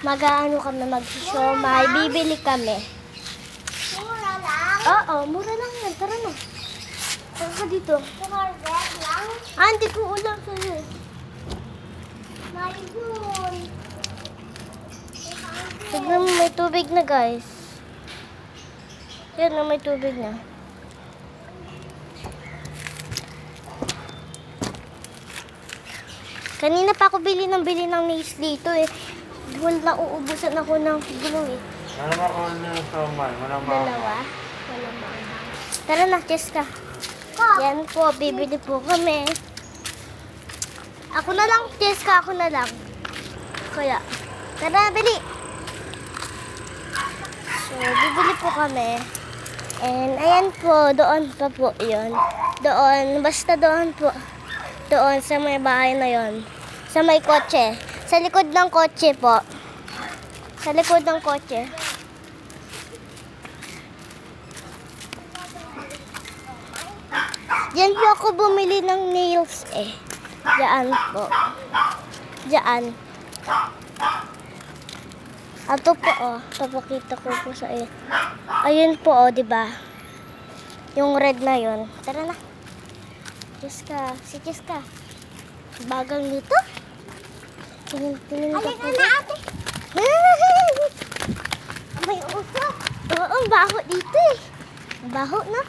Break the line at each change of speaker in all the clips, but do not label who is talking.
Mag-aano kami, mag-siomay. Bibili kami.
Mura lang?
Oo, mura lang yan. Tara na. Tara ka dito.
Mura lang?
Ah, hindi ko ulam sa'yo.
Mayroon.
Tignan mo, may tubig na, guys. Yan na, may tubig na. Kanina pa ako bili ng nails dito eh. Wala, uubusan ako ng glue eh.
Wala ba ako na somay? Wala ba?
Dalawa. Wala maanghang. Tara na, Cheska. Yan po, bibili po kami. Ako na lang, Cheska, ako na lang. Kaya, tara, bili. So, bibili po kami. And, ayan po, doon pa po yun. Doon, basta doon po. Doon, sa may bahay na yon. Sa may kotse. Sa likod ng kotse po. Sa likod ng kotse. Diyan po ako bumili ng nails eh. Diyan po. Diyan. Ito po oh. Papakita ko po sa iyo. Ayun po oh, di ba? Yung red na yon. Tara na. Cheska. Si Cheska. Bagal nito. Tingin ka
Halika
po.
na, ate.
May usok. Oo, ang baho dito eh. Ang baho na.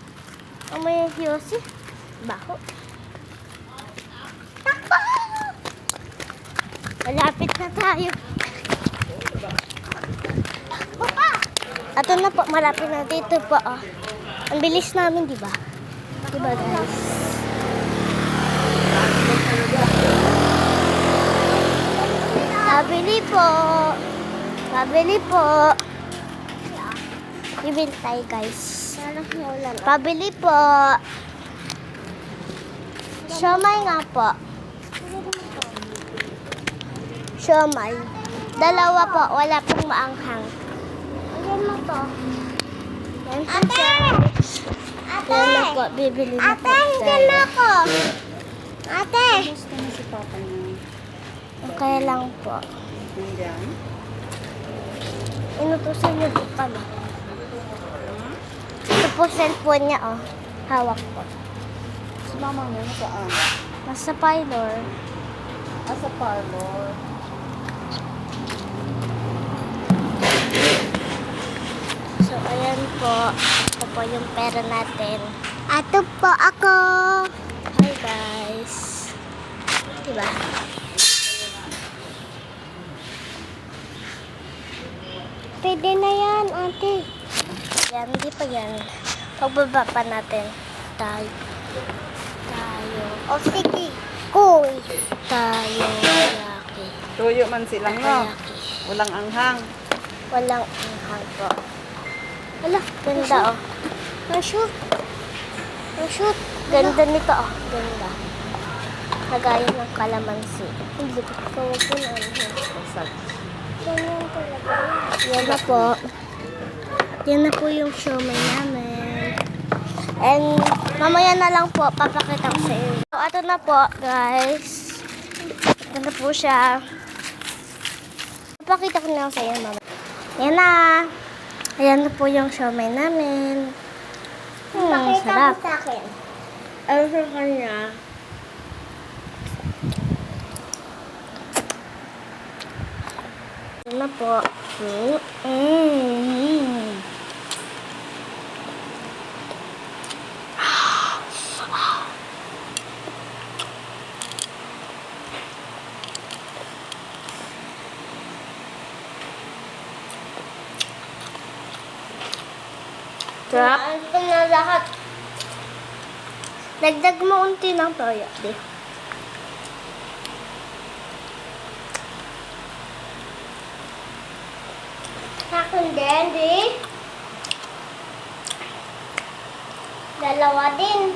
Ang may hiyosi. Baho.
Takbo!
Malapit na tayo.
Takbo pa!
Ato na po, malapit na dito po. Oh. Ang bilis namin, di ba? Di ba, guys? Pabili po. Pabili po. Bibili tayo, guys. Pabili po. Siomay nga po. Siomay. Dalawa po. Wala pong maanghang.
Ayan mo to.
Yan po
Ate!
siya.
Ate!
Yan na po. Bibili na
Ate,
po
hindihan mo
tayo.
ako. Ate!
Gusto mo si Papa niya?
Okay lang po.
Nandiyan?
Inutusan niyo po kami. Ito po cellphone niya, oh. Hawak po.
Si Mama mo saan?
Nasa parlor.
Sa parlor.
So, ayan po. Ito po yung pera natin.
Ato po ako.
Hi, guys. Diba?
Pwede na yan, ate.
Yan, hindi pa yan. Pagbaba pa natin. Tayo.
O sige. Kuy.
Tayo. Laki.
Tuyo man silang no?
Laki.
Walang anghang.
Walang anghang po. Wala, ganda oh.
Na-shoot. Na-shoot.
Ganda nito oh. Ganda. Kagaya ng kalamansi. Hindi ko kawag po na
Basag.
Ganyan talaga.
Yan na po. Yan na po yung siomay namin. And mamaya na lang po, papakita ko sa inyo. So, ito na po, guys. Ito na po siya. Papakita ko na lang sa inyo, mama. Yan na. Ayan na po yung siomay namin.
Pakita
Sarap.
mo sa akin.
Ano sa kanya? Yan na po. Sarap.
Ito na lahat.
Dagdag mo unti ng toyo. Di.
Sa akin din, di. Dalawa din.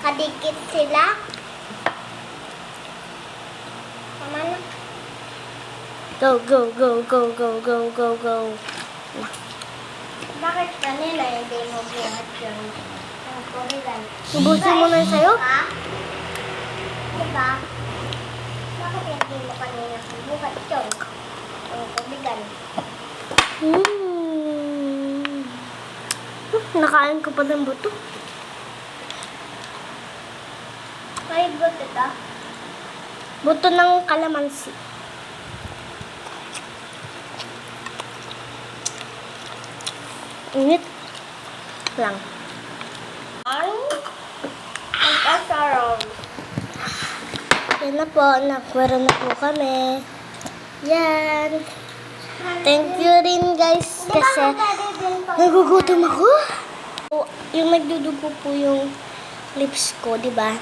Kadikit sila. Tama na.
Go, go, go, go, go, go, go, go.
Bakit kanina hindi mo buhat yung kurilan?
Ubusin mo na yung sayo?
Diba? Bakit hindi mo kanina buhat yung kurilan? yan.
Nakain ko pa ng buto.
May buto ito.
Buto ng kalamansi. Init lang.
Ang pagkasarap.
Yan na po, nakwero na po kami. Yan. Thank you rin guys kasi nagugutom ako. Yung nagdudugo po yung lips ko, di ba?